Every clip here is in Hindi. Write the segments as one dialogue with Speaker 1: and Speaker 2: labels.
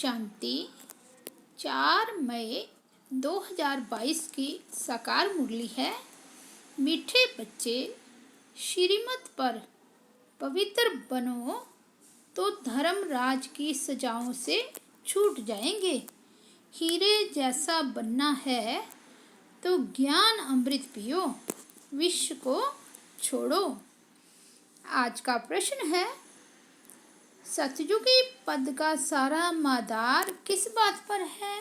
Speaker 1: शांति 4 मई 2022 की साकार मुरली है। मीठे बच्चे, श्रीमत पर पवित्र बनो तो धर्मराज की सजाओं से छूट जाएंगे। हीरे जैसा बनना है तो ज्ञान अमृत पियो, विश्व को छोड़ो। आज का प्रश्न है, सतयुगी पद का सारा मदार किस बात पर है?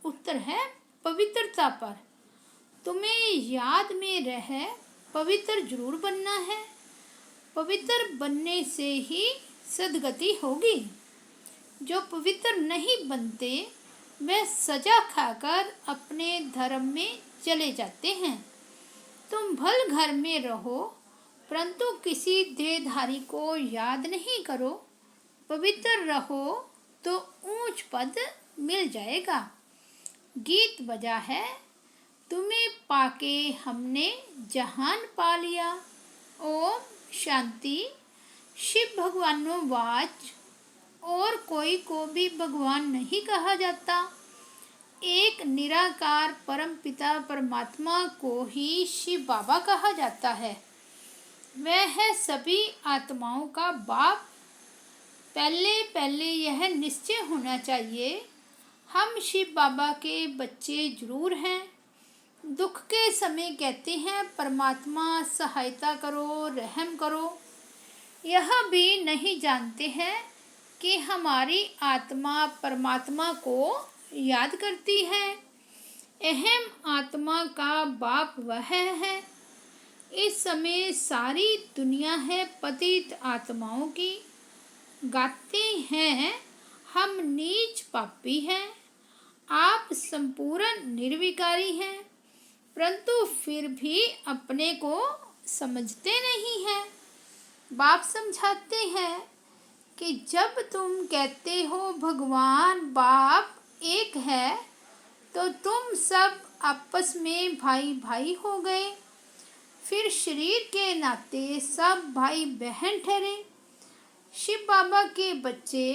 Speaker 1: उत्तर है पवित्रता पर। तुम्हें याद में रहे पवित्र जरूर बनना है। पवित्र बनने से ही सद्गति होगी। जो पवित्र नहीं बनते वे सजा खाकर अपने धर्म में चले जाते हैं। तुम भल घर में रहो परंतु किसी देहधारी को याद नहीं करो। पवित्र रहो तो ऊंच पद मिल जाएगा। गीत बजा है, तुम्हें पाके हमने जहान पा लिया। ओम शांति। शिव भगवानो वाच, और कोई को भी भगवान नहीं कहा जाता। एक निराकार परम पिता परमात्मा को ही शिव बाबा कहा जाता है। वह है सभी आत्माओं का बाप। पहले यह निश्चय होना चाहिए, हम शिव बाबा के बच्चे जरूर हैं। दुख के समय कहते हैं परमात्मा सहायता करो, रहम करो। यह भी नहीं जानते हैं कि हमारी आत्मा परमात्मा को याद करती है। अहम आत्मा का बाप वह है। इस समय सारी दुनिया है पतित आत्माओं की। गाते हैं हम नीच पापी हैं, आप संपूर्ण निर्विकारी हैं, परंतु फिर भी अपने को समझते नहीं हैं। बाप समझाते हैं कि जब तुम कहते हो भगवान बाप एक है तो तुम सब आपस में भाई भाई हो गए। फिर शरीर के नाते सब भाई बहन ठहरे। शिव बाबा के बच्चे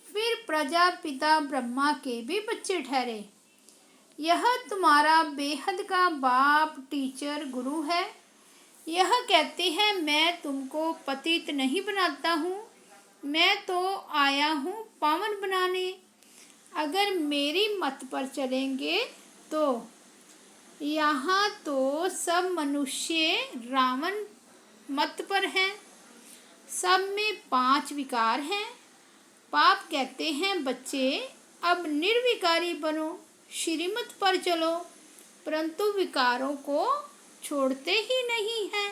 Speaker 1: फिर प्रजापिता ब्रह्मा के भी बच्चे ठहरे। यह तुम्हारा बेहद का बाप टीचर गुरु है। यह कहते हैं मैं तुमको पतित नहीं बनाता हूँ, मैं तो आया हूँ पावन बनाने। अगर मेरी मत पर चलेंगे तो यहाँ तो सब मनुष्य रावण मत पर हैं। सब में 5 विकार हैं। पाप कहते हैं बच्चे अब निर्विकारी बनो, श्रीमत पर चलो, परंतु विकारों को छोड़ते ही नहीं हैं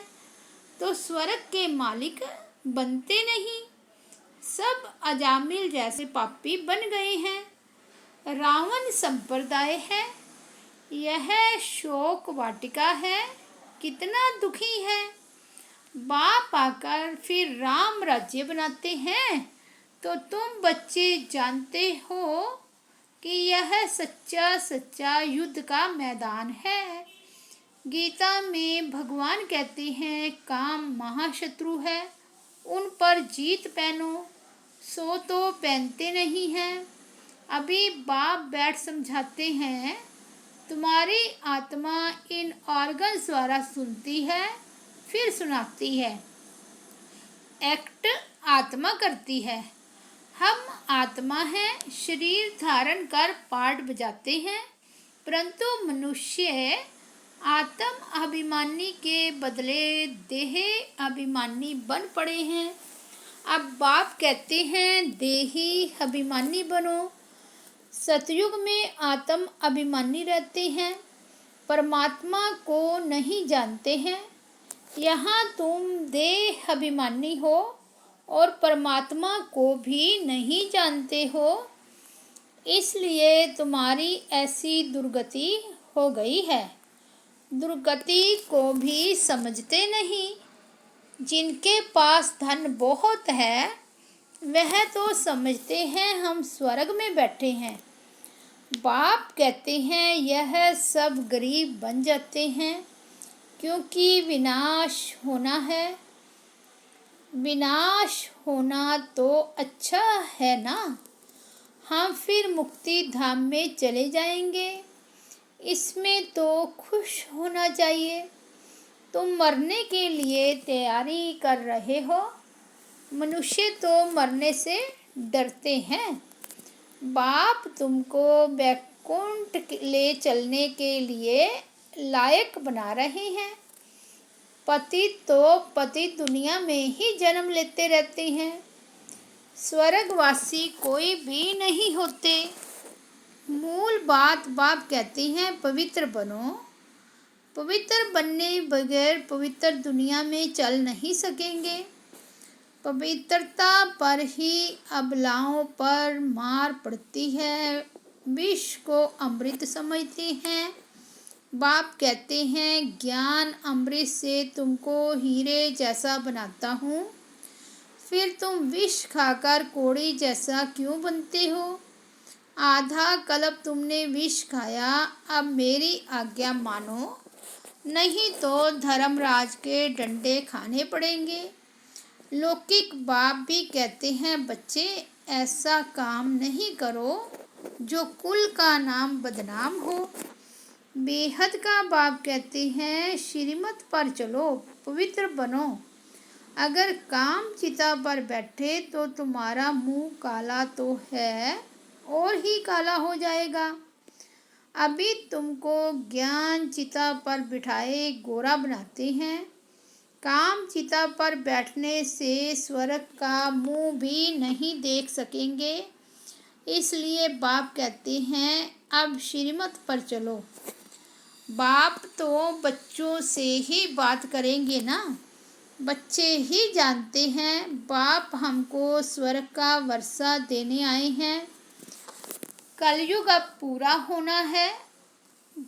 Speaker 1: तो स्वर्ग के मालिक बनते नहीं। सब अजामिल जैसे पापी बन गए हैं। रावण संप्रदाय है, यह शोक वाटिका है, कितना दुखी है। बाप आकर फिर राम राज्य बनाते हैं तो तुम बच्चे जानते हो कि यह सच्चा युद्ध का मैदान है। गीता में भगवान कहते हैं काम महाशत्रु है, उन पर जीत पहनो, सो तो पहनते नहीं हैं। अभी बाप बैठ समझाते हैं, तुम्हारी आत्मा इन ऑर्गन्स द्वारा सुनती है फिर सुनाती है। एक्ट आत्मा करती है। हम आत्मा हैं, शरीर धारण कर पार्ट बजाते हैं, परंतु मनुष्य आत्म अभिमानी के बदले देह अभिमानी बन पड़े हैं। अब बाप कहते हैं देही अभिमानी बनो। सतयुग में आत्म अभिमानी रहते हैं, परमात्मा को नहीं जानते हैं। यहाँ तुम देह अभिमानी हो और परमात्मा को भी नहीं जानते हो, इसलिए तुम्हारी ऐसी दुर्गति हो गई है। दुर्गति को भी समझते नहीं। जिनके पास धन बहुत है वह तो समझते हैं हम स्वर्ग में बैठे हैं। बाप कहते हैं यह सब गरीब बन जाते हैं क्योंकि विनाश होना है। विनाश होना तो अच्छा है ना। हम फिर मुक्ति धाम में चले जाएंगे। इसमें तो खुश होना चाहिए। तुम मरने के लिए तैयारी कर रहे हो। मनुष्य तो मरने से डरते हैं। बाप तुमको वैकुंठ ले चलने के लिए लायक बना रहे हैं। पतित दुनिया में ही जन्म लेते रहते हैं। स्वर्गवासी कोई भी नहीं होते। मूल बात बाप कहते हैं, पवित्र बनो। पवित्र बनने बगैर पवित्र दुनिया में चल नहीं सकेंगे। पवित्रता पर ही अबलाओं पर मार पड़ती है। विष को अमृत समझते हैं। बाप कहते हैं, ज्ञान अमृत से तुमको हीरे जैसा बनाता हूँ। फिर तुम विष खाकर कोड़ी जैसा क्यों बनते हो? आधा कल्प तुमने विष खाया, अब मेरी आज्ञा मानो, नहीं तो धर्मराज के डंडे खाने पड़ेंगे। लौकिक बाप भी कहते हैं, बच्चे ऐसा काम नहीं करो जो कुल का नाम बदनाम हो। बेहद का बाप कहते हैं, श्रीमत पर चलो, पवित्र बनो। अगर काम चिता पर बैठे तो तुम्हारा मुंह काला तो है और ही काला हो जाएगा। अभी तुमको ज्ञान चिता पर बिठाए गोरा बनाते हैं। काम चिता पर बैठने से स्वर्ग का मुंह भी नहीं देख सकेंगे। इसलिए बाप कहते हैं, अब श्रीमत पर चलो। बाप तो बच्चों से ही बात करेंगे ना। बच्चे ही जानते हैं बाप हमको स्वर्ग का वर्षा देने आए हैं। कलयुग अब पूरा होना है।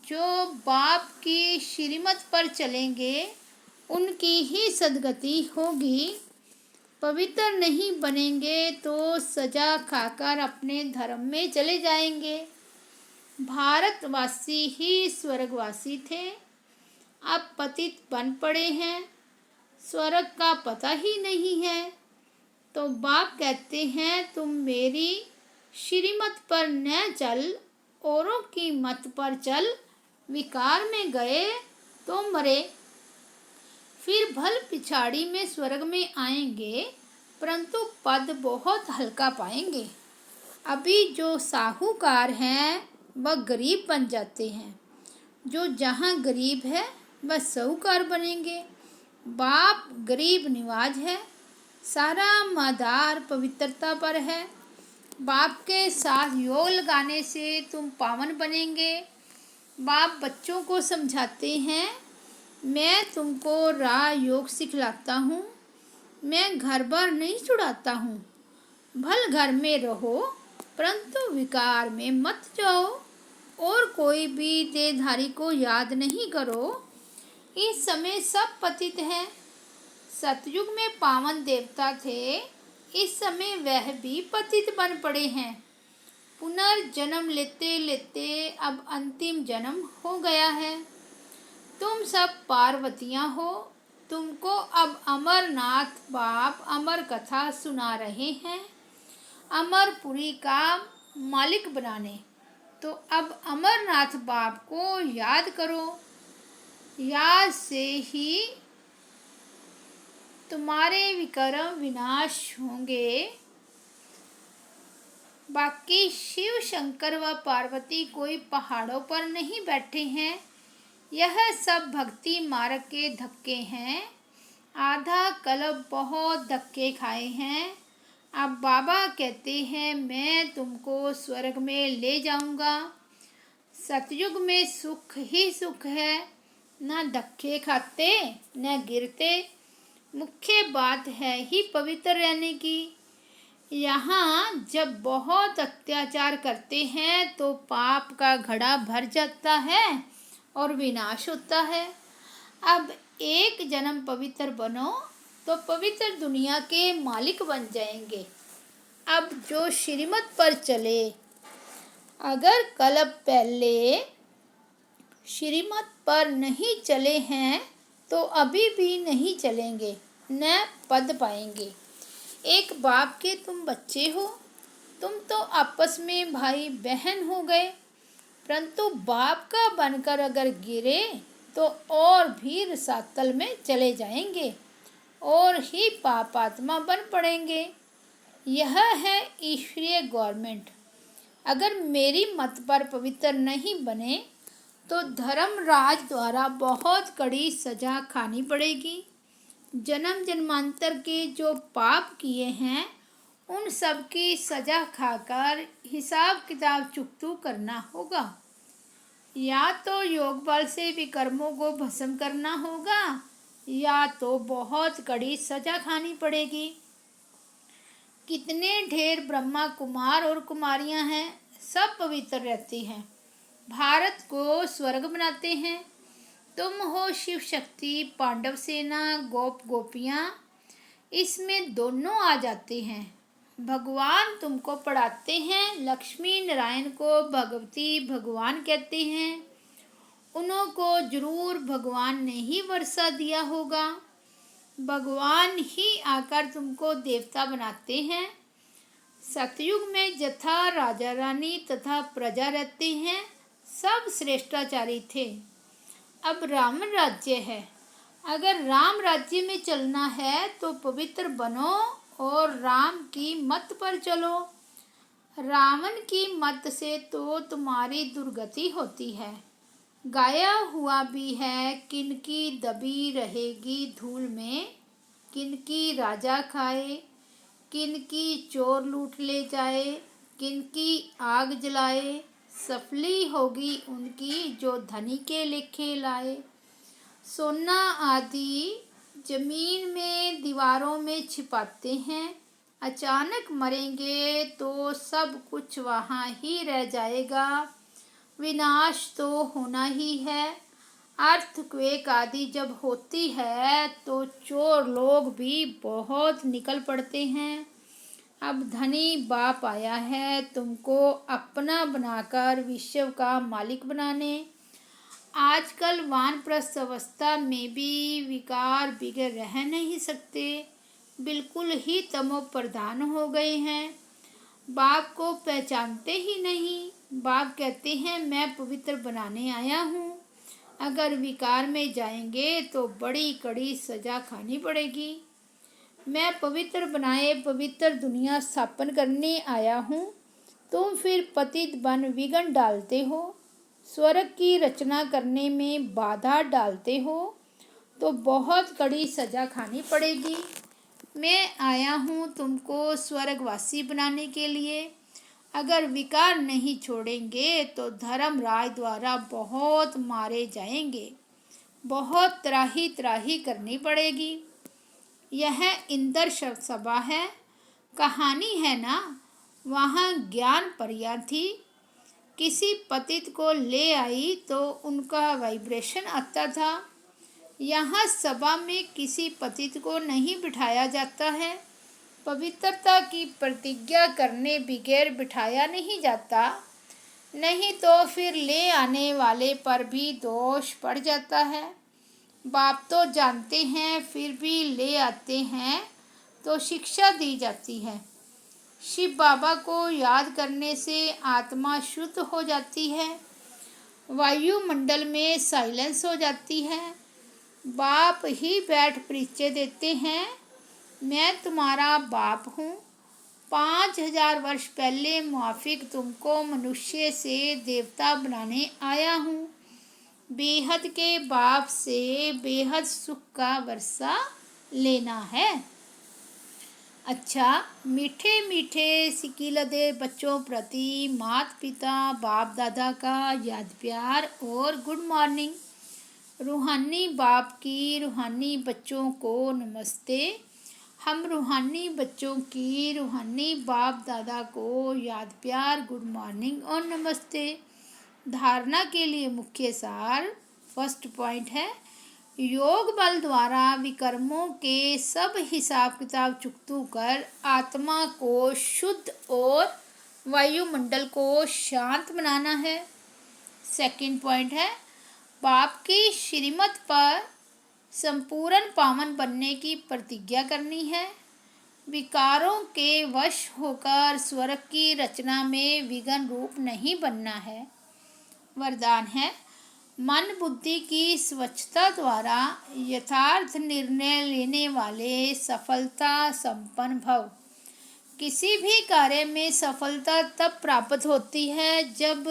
Speaker 1: जो बाप की श्रीमत पर चलेंगे उनकी ही सद्गति होगी। पवित्र नहीं बनेंगे तो सजा खाकर अपने धर्म में चले जाएंगे। भारतवासी ही स्वर्गवासी थे, अब पतित बन पड़े हैं। स्वर्ग का पता ही नहीं है। तो बाप कहते हैं, तुम मेरी श्रीमत पर न चल, औरों की मत पर चल। विकार में गए तो मरे, फिर भल पिछाड़ी में स्वर्ग में आएंगे, परंतु पद बहुत हल्का पाएंगे। अभी जो साहूकार हैं वह गरीब बन जाते हैं। जो जहाँ गरीब है वह साहूकार बनेंगे। बाप गरीब निवाज है। सारा मदार पवित्रता पर है। बाप के साथ योग लगाने से तुम पावन बनेंगे। बाप बच्चों को समझाते हैं, मैं तुमको राह योग सिखलाता हूँ। मैं घर बार नहीं छुड़ाता हूँ। भल घर में रहो, परंतु विकार में मत जाओ। और कोई भी देहधारी को याद नहीं करो। इस समय सब पतित हैं। सतयुग में पावन देवता थे, इस समय वह भी पतित बन पड़े हैं। पुनर्जन्म लेते लेते अब अंतिम जन्म हो गया है। तुम सब पार्वतियाँ हो। तुमको अब अमरनाथ बाप अमर कथा सुना रहे हैं, अमरपुरी का मालिक बनाने। तो अब अमरनाथ बाप को याद करो। याद से ही तुम्हारे विक्रम विनाश होंगे। बाकी शिव शंकर व पार्वती कोई पहाड़ों पर नहीं बैठे हैं। यह सब भक्ति मार्ग के धक्के हैं। आधा कल्प बहुत धक्के खाए हैं। अब बाबा कहते हैं, मैं तुमको स्वर्ग में ले जाऊंगा। सतयुग में सुख ही सुख है, न धक्के खाते न गिरते। मुख्य बात है ही पवित्र रहने की। यहाँ जब बहुत अत्याचार करते हैं तो पाप का घड़ा भर जाता है और विनाश होता है। अब एक जन्म पवित्र बनो तो पवित्र दुनिया के मालिक बन जाएंगे। अब जो श्रीमत पर चले, अगर कल्प पहले श्रीमत पर नहीं चले हैं तो अभी भी नहीं चलेंगे, न पद पाएंगे। एक बाप के तुम बच्चे हो, तुम तो आपस में भाई बहन हो गए, परंतु बाप का बनकर अगर गिरे तो और भी रसातल में चले जाएंगे और ही पापात्मा बन पड़ेंगे। यह है ईश्वरीय गवर्नमेंट। अगर मेरी मत पर पवित्र नहीं बने तो धर्मराज द्वारा बहुत कड़ी सजा खानी पड़ेगी। जन्म जन्मांतर के जो पाप किए हैं उन सब की सजा खाकर हिसाब किताब चुकतू करना होगा। या तो योग बल से विकर्मों को भस्म करना होगा या तो बहुत कड़ी सजा खानी पड़ेगी। कितने ढेर ब्रह्मा कुमार और कुमारियां हैं, सब पवित्र रहती हैं, भारत को स्वर्ग बनाते हैं। तुम हो शिव शक्ति, पांडव सेना, गोप गोपियाँ, इसमें दोनों आ जाते हैं। भगवान तुमको पढ़ाते हैं, लक्ष्मी नारायण को भगवती भगवान कहते हैं, उन्हों को जरूर भगवान ने ही वर्षा दिया होगा। भगवान ही आकर तुमको देवता बनाते हैं। सतयुग में जथा राजा रानी तथा प्रजा रहते हैं, सब श्रेष्ठाचारी थे। अब राम राज्य है। अगर राम राज्य में चलना है तो पवित्र बनो और राम की मत पर चलो। रावण की मत से तो तुम्हारी दुर्गति होती है। गाया हुआ भी है, किनकी दबी रहेगी धूल में, किनकी राजा खाए, किनकी चोर लूट ले जाए, किनकी आग जलाए, सफली होगी उनकी जो धनी के लेखे लाए। सोना आदि जमीन में दीवारों में छिपाते हैं, अचानक मरेंगे तो सब कुछ वहाँ ही रह जाएगा, विनाश तो होना ही है। अर्थक्वेक आदि जब होती है तो चोर लोग भी बहुत निकल पड़ते हैं। अब धनी बाप आया है तुमको अपना बनाकर विश्व का मालिक बनाने। आजकल वानप्रस्थ अवस्था में भी विकार बिगड़ रह नहीं सकते, बिल्कुल ही तमो प्रधान हो गए हैं। बाप को पहचानते ही नहीं। बाप कहते हैं मैं पवित्र बनाने आया हूँ। अगर विकार में जाएंगे तो बड़ी कड़ी सजा खानी पड़ेगी। मैं पवित्र बनाए पवित्र दुनिया स्थापन करने आया हूँ, तुम फिर पतित बन विघ्न डालते हो, स्वर्ग की रचना करने में बाधा डालते हो तो बहुत कड़ी सजा खानी पड़ेगी। मैं आया हूँ तुमको स्वर्गवासी बनाने के लिए। अगर विकार नहीं छोड़ेंगे तो धर्मराज द्वारा बहुत मारे जाएंगे, बहुत त्राही त्राही करनी पड़ेगी। यह इंद्र सभा है, कहानी है ना, वहाँ ज्ञान पर्या थी। किसी पतित को ले आई तो उनका वाइब्रेशन आता था। यहाँ सभा में किसी पतित को नहीं बिठाया जाता है। पवित्रता की प्रतिज्ञा करने बगैर बिठाया नहीं जाता, नहीं तो फिर ले आने वाले पर भी दोष पड़ जाता है। बाप तो जानते हैं फिर भी ले आते हैं तो शिक्षा दी जाती है। शिव बाबा को याद करने से आत्मा शुद्ध हो जाती है, वायुमंडल में साइलेंस हो जाती है। बाप ही बैठ परिचय देते हैं, मैं तुम्हारा बाप हूँ। 5000 वर्ष पहले मुआफिक तुमको मनुष्य से देवता बनाने आया हूँ। बेहद के बाप से बेहद सुख का वर्षा लेना है। अच्छा, मीठे मीठे सिकिलदे बच्चों प्रति माता पिता बाप दादा का याद प्यार और गुड मॉर्निंग। रूहानी बाप की रूहानी बच्चों को नमस्ते। हम रूहानी बच्चों की रूहानी बाप दादा को याद प्यार गुड मॉर्निंग और नमस्ते। धारणा के लिए मुख्य सार, फर्स्ट पॉइंट है, योग बल द्वारा विकर्मों के सब हिसाब किताब चुकतू कर आत्मा को शुद्ध और वायुमंडल को शांत बनाना है। सेकंड पॉइंट है, बाप की श्रीमत पर संपूर्ण पावन बनने की प्रतिज्ञा करनी है। विकारों के वश होकर स्वर्ग की रचना में विघ्न रूप नहीं बनना है। वरदान है, मन बुद्धि की स्वच्छता द्वारा यथार्थ निर्णय लेने वाले सफलता संपन्न भव। किसी भी कार्य में सफलता तब प्राप्त होती है जब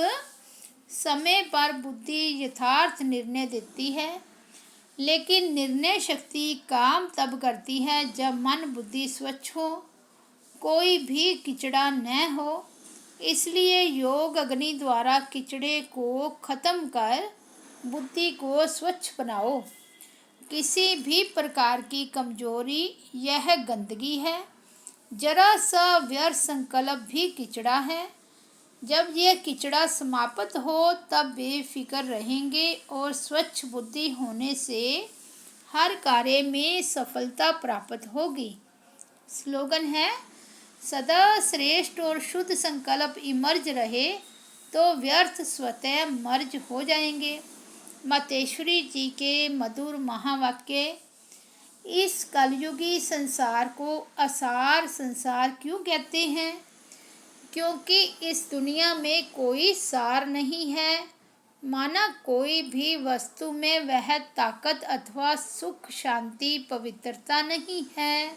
Speaker 1: समय पर बुद्धि यथार्थ निर्णय देती है, लेकिन निर्णय शक्ति काम तब करती है जब मन बुद्धि स्वच्छ हो, कोई भी किचड़ा न हो। इसलिए योग अग्नि द्वारा किचड़े को खत्म कर बुद्धि को स्वच्छ बनाओ। किसी भी प्रकार की कमजोरी यह गंदगी है। जरा सा व्यर्थ संकल्प भी किचड़ा है। जब यह किचड़ा समाप्त हो तब बेफिक्र रहेंगे और स्वच्छ बुद्धि होने से हर कार्य में सफलता प्राप्त होगी। स्लोगन है, सदा श्रेष्ठ और शुद्ध संकल्प इमर्ज रहे तो व्यर्थ स्वतः मर्ज हो जाएंगे। मातेश्वरी जी के मधुर महावाक्य। इस कलयुगी संसार को असार संसार क्यों कहते हैं? क्योंकि इस दुनिया में कोई सार नहीं है। माना कोई भी वस्तु में वह ताकत अथवा सुख शांति पवित्रता नहीं है।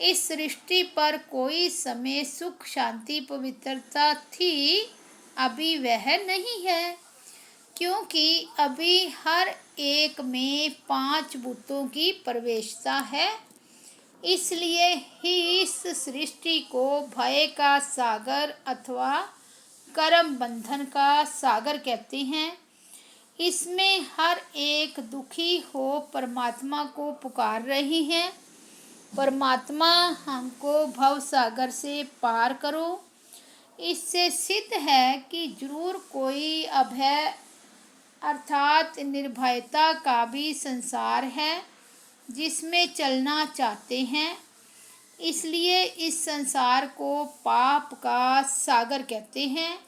Speaker 1: इस सृष्टि पर कोई समय सुख शांति पवित्रता थी, अभी वह नहीं है, क्योंकि अभी हर एक में 5 भूतों की प्रवेशता है। इसलिए ही इस सृष्टि को भय का सागर अथवा कर्म बंधन का सागर कहते हैं। इसमें हर एक दुखी हो परमात्मा को पुकार रही है, परमात्मा हमको भव सागर से पार करो। इससे सिद्ध है कि जरूर कोई अभय अर्थात निर्भयता का भी संसार है जिसमें चलना चाहते हैं। इसलिए इस संसार को पाप का सागर कहते हैं,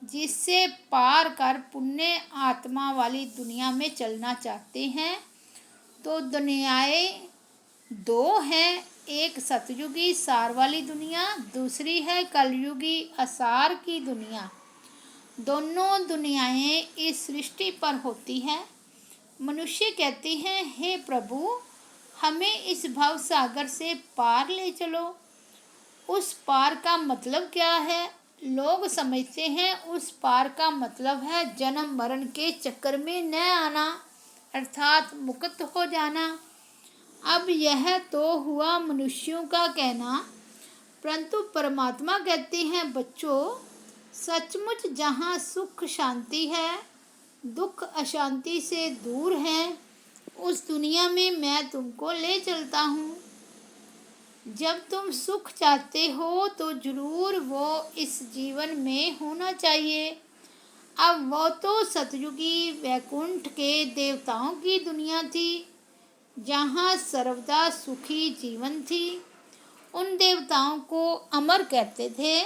Speaker 1: जिससे पार कर पुण्य आत्मा वाली दुनिया में चलना चाहते हैं। तो दुनियाएं 2 हैं, एक सतयुगी सार वाली दुनिया, दूसरी है कलयुगी असार की दुनिया। दोनों दुनियाएं इस सृष्टि पर होती हैं। मनुष्य कहते हैं, हे प्रभु, हमें इस भव सागर से पार ले चलो। उस पार का मतलब क्या है? लोग समझते हैं उस पार का मतलब है जन्म मरण के चक्कर में न आना, अर्थात मुक्त हो जाना। अब यह तो हुआ मनुष्यों का कहना, परंतु परमात्मा कहते हैं, बच्चों, सचमुच जहाँ सुख शांति है, दुख अशांति से दूर है, उस दुनिया में मैं तुमको ले चलता हूँ। जब तुम सुख चाहते हो तो जरूर वो इस जीवन में होना चाहिए। अब वो तो सतयुगी वैकुंठ के देवताओं की दुनिया थी, जहाँ सर्वदा सुखी जीवन थी। उन देवताओं को अमर कहते थे।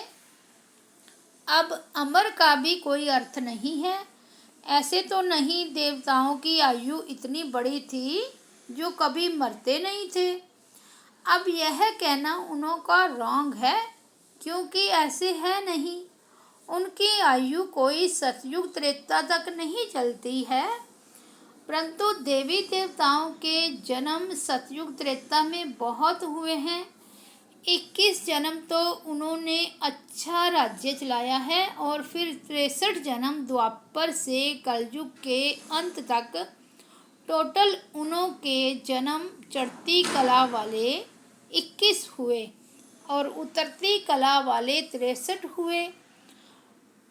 Speaker 1: अब अमर का भी कोई अर्थ नहीं है। ऐसे तो नहीं, देवताओं की आयु इतनी बड़ी थी जो कभी मरते नहीं थे। अब यह कहना उन्हों का रॉन्ग है, क्योंकि ऐसे है नहीं। उनकी आयु कोई सतयुग त्रेता तक नहीं चलती है, परंतु देवी देवताओं के जन्म सतयुग त्रेता में बहुत हुए हैं। 21 जन्म तो उन्होंने अच्छा राज्य चलाया है और फिर 63 जन्म द्वापर से कलयुग के अंत तक टोटल उन्हों के जन्म चढ़ती कला वाले 21 हुए और उतरती कला वाले 63 हुए।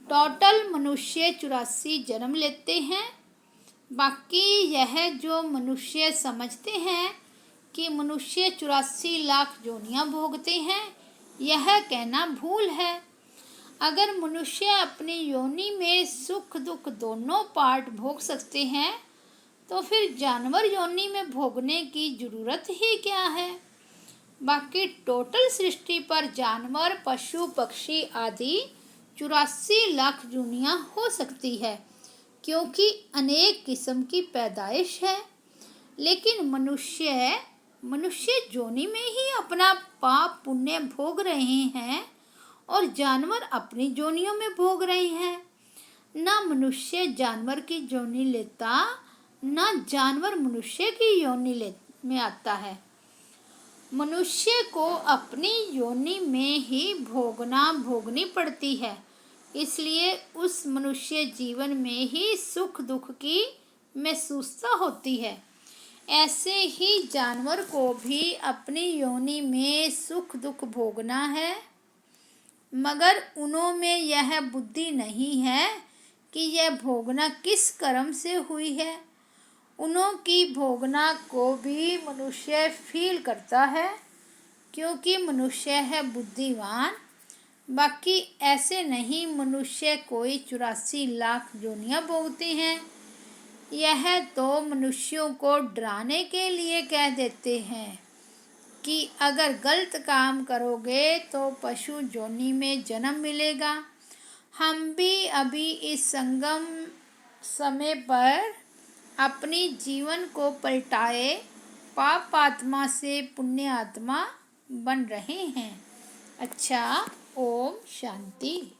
Speaker 1: टोटल मनुष्य 84 जन्म लेते हैं। बाकी यह जो मनुष्य समझते हैं कि मनुष्य 84 लाख योनियां भोगते हैं, यह कहना भूल है। अगर मनुष्य अपनी योनि में सुख दुख दोनों पार्ट भोग सकते हैं, तो फिर जानवर योनि में भोगने की जरूरत ही क्या है? बाकी टोटल सृष्टि पर जानवर पशु पक्षी आदि 84 लाख योनियां हो सकती है, क्योंकि अनेक किस्म की पैदाइश है। लेकिन मनुष्य मनुष्य योनि में ही अपना पाप पुण्य भोग रहे हैं और जानवर अपनी योनियों में भोग रहे हैं। ना मनुष्य जानवर की योनि लेता, ना जानवर मनुष्य की योनि में आता है। मनुष्य को अपनी योनि में ही भोगनी पड़ती है, इसलिए उस मनुष्य जीवन में ही सुख दुख की महसूसता होती है। ऐसे ही जानवर को भी अपनी योनि में सुख दुख भोगना है, मगर उन्हों में यह बुद्धि नहीं है कि यह भोगना किस कर्म से हुई है। उन्हों की भोगना को भी मनुष्य फील करता है, क्योंकि मनुष्य है बुद्धिमान। बाकी ऐसे नहीं, मनुष्य कोई 84 लाख योनियां भोगते हैं। यह तो मनुष्यों को डराने के लिए कह देते हैं कि अगर गलत काम करोगे तो पशु योनि में जन्म मिलेगा। हम भी अभी इस संगम समय पर अपनी जीवन को पलटाए पाप आत्मा से पुण्य आत्मा बन रहे हैं। अच्छा, ओम शांति।